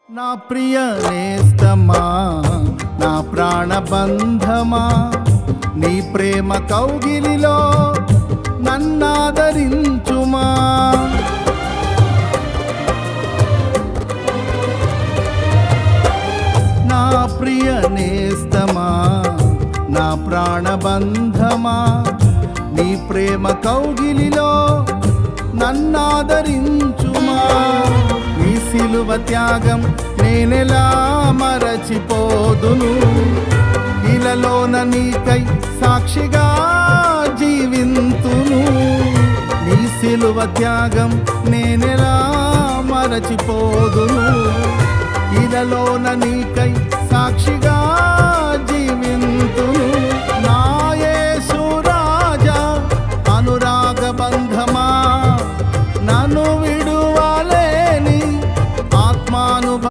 నా ప్రియ నేస్తమా, నా ప్రాణబంధమా, నీ ప్రేమ కౌగిలిలో నన్నాదరించుమా. నా ప్రియ నేస్తమా, నా ప్రాణబంధమా, నీ ప్రేమ కౌగిలిలో నన్నాదరించుమా. నీ సిలువ త్యాగం నేనెలా మరచిపోదును, ఇలలోన నీకై సాక్షిగా జీవింతును. నీ సిలువ త్యాగం నేనెలా మరచిపోదును, ఇలలోన నీ